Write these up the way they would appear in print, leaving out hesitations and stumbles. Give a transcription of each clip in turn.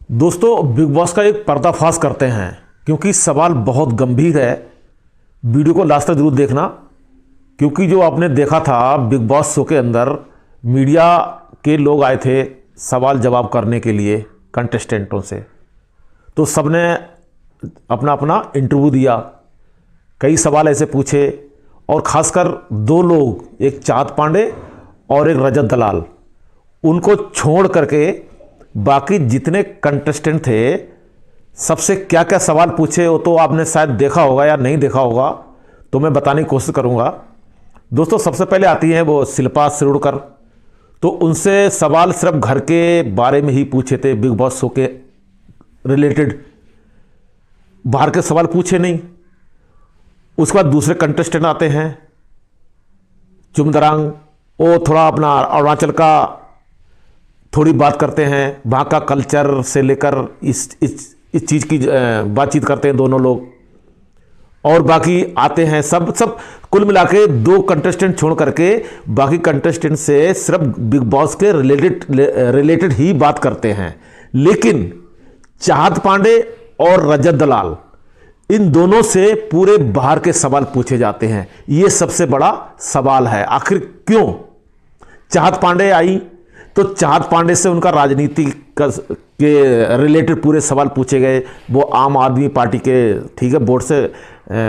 दोस्तों, big boss का एक पर्दाफाश करते हैं क्योंकि सवाल बहुत गंभीर है। वीडियो को लास्ट तक जरूर देखना, क्योंकि जो आपने देखा था बिग बॉस शो के अंदर मीडिया के लोग आए थे सवाल जवाब करने के लिए कंटेस्टेंटों से, तो सबने अपना अपना इंटरव्यू दिया। कई सवाल ऐसे पूछे और ख़ासकर दो लोग, एक चाहत पांडे और एक रजत दलाल, उनको छोड़ करके बाकी जितने कंटेस्टेंट थे सबसे क्या क्या सवाल पूछे वो तो आपने शायद देखा होगा या नहीं देखा होगा, तो मैं बताने की कोशिश करूंगा। दोस्तों, सबसे पहले आती हैं वो शिल्पा शिरोडकर। तो उनसे सवाल सिर्फ घर के बारे में ही पूछे थे, बिग बॉस शो के रिलेटेड, बाहर के सवाल पूछे नहीं। उसके बाद दूसरे कंटेस्टेंट आते हैं चुमदरांग, वो थोड़ा अपना अरुणाचल का थोड़ी बात करते हैं, वहाँ का कल्चर से लेकर इस चीज़ की बातचीत करते हैं दोनों लोग। और बाकी आते हैं सब कुल मिला के दो कंटेस्टेंट छोड़ करके बाकी कंटेस्टेंट से सिर्फ बिग बॉस के रिलेटेड ही बात करते हैं। लेकिन चाहत पांडे और रजत दलाल, इन दोनों से पूरे बाहर के सवाल पूछे जाते हैं। ये सबसे बड़ा सवाल है, आखिर क्यों? चाहत पांडे आई तो चाहत पांडे से उनका राजनीति के रिलेटेड पूरे सवाल पूछे गए। वो आम आदमी पार्टी के, ठीक है, बोर्ड से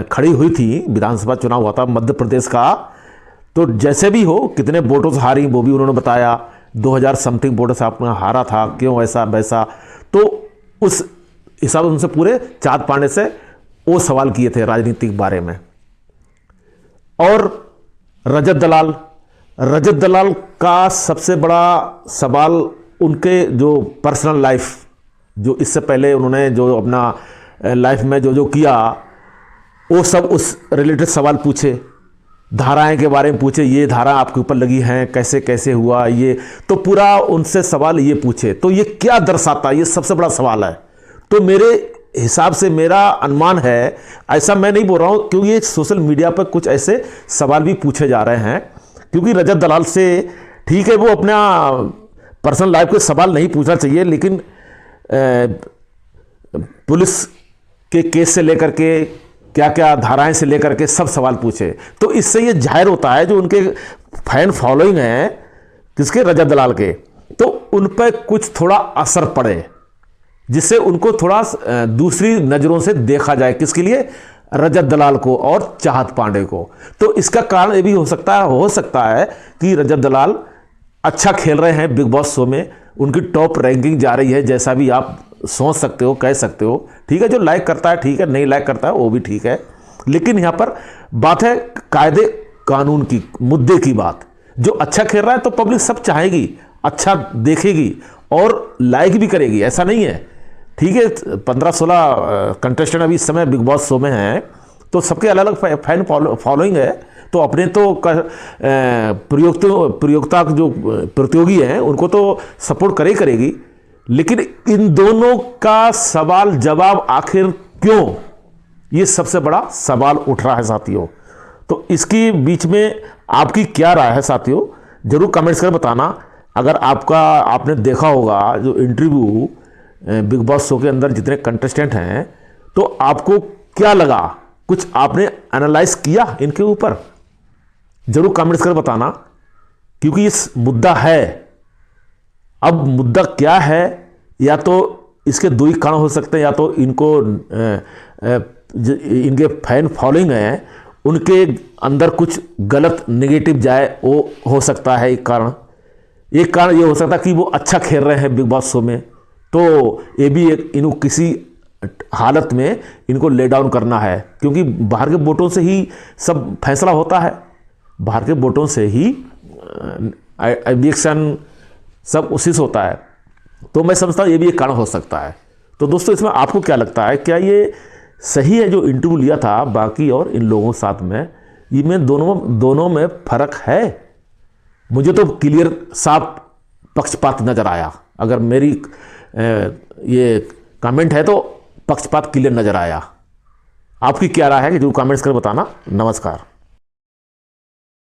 खड़ी हुई थी, विधानसभा चुनाव हुआ था मध्य प्रदेश का, तो जैसे भी हो कितने वोटों से हारी वो भी उन्होंने बताया। 2000 समथिंग वोटों से आपने हारा था, क्यों ऐसा वैसा, तो उस हिसाब से उनसे पूरे चाहत पांडे से वो सवाल किए थे राजनीतिक बारे में। और रजत दलाल का सबसे बड़ा सवाल उनके जो पर्सनल लाइफ, जो इससे पहले उन्होंने जो अपना लाइफ में जो किया, वो सब उस रिलेटेड सवाल पूछे। धाराएं के बारे में पूछे, ये धारा आपके ऊपर लगी हैं, कैसे कैसे हुआ ये, तो पूरा उनसे सवाल ये पूछे। तो ये क्या दर्शाता है? ये सबसे बड़ा सवाल है। तो मेरे हिसाब से मेरा अनुमान है, ऐसा मैं नहीं बोल रहा हूँ, क्योंकि ये सोशल मीडिया पर कुछ ऐसे सवाल भी पूछे जा रहे हैं। क्योंकि रजत दलाल से, ठीक है, वो अपना पर्सनल लाइफ के सवाल नहीं पूछना चाहिए, लेकिन पुलिस के केस से लेकर के क्या क्या धाराएं से लेकर के सब सवाल पूछे। तो इससे ये जाहिर होता है जो उनके फैन फॉलोइंग हैं, किसके, रजत दलाल के, तो उन पर कुछ थोड़ा असर पड़े, जिससे उनको थोड़ा दूसरी नज़रों से देखा जाए। किसके लिए? रजत दलाल को और चाहत पांडे को। तो इसका कारण ये भी हो सकता है कि रजत दलाल अच्छा खेल रहे हैं बिग बॉस शो में, उनकी टॉप रैंकिंग जा रही है, जैसा भी आप सोच सकते हो, कह सकते हो, ठीक है। जो लाइक करता है ठीक है, नहीं लाइक करता है वो भी ठीक है, लेकिन यहाँ पर बात है कायदे कानून की, मुद्दे की बात। जो अच्छा खेल रहा है तो पब्लिक सब चाहेगी, अच्छा देखेगी और लाइक भी करेगी, ऐसा नहीं है, ठीक है। 15-16 कंटेस्टेंट अभी इस समय बिग बॉस शो में हैं, तो सबके अलग अलग फैन फॉलोइंग है। तो अपने तो प्रयोक्ता जो प्रतियोगी हैं उनको तो सपोर्ट करेगी, लेकिन इन दोनों का सवाल जवाब आखिर क्यों, ये सबसे बड़ा सवाल उठ रहा है साथियों। तो इसकी बीच में आपकी क्या राय है साथियों, जरूर कमेंट्स कर बताना। अगर आपने देखा होगा जो इंटरव्यू बिग बॉस शो के अंदर जितने कंटेस्टेंट हैं, तो आपको क्या लगा, कुछ आपने एनालाइज किया इनके ऊपर, जरूर कमेंट्स कर बताना। क्योंकि इस मुद्दा है, अब मुद्दा क्या है, या तो इसके दो ही कारण हो सकते हैं, या तो इनको इनके फैन फॉलोइंग हैं उनके अंदर कुछ गलत नेगेटिव जाए, वो हो सकता है एक कारण। एक कारण ये हो सकता है कि वो अच्छा खेल रहे हैं बिग बॉस शो में, तो ये भी इनको किसी हालत में इनको ले डाउन करना है, क्योंकि बाहर के वोटों से ही सब फैसला होता है, बाहर के वोटों से ही इलेक्शन सब उसी से होता है। तो मैं समझता हूँ ये भी एक कारण हो सकता है। तो दोस्तों, इसमें आपको क्या लगता है, क्या ये सही है जो इंटरव्यू लिया था बाकी और इन लोगों के साथ में, इनमें दोनों में फर्क है? मुझे तो क्लियर साफ पक्षपात नजर आया। अगर मेरी ये कमेंट है तो पक्षपात क्लियर नजर आया। आपकी क्या राय है कि जो कमेंट्स कर बताना। नमस्कार।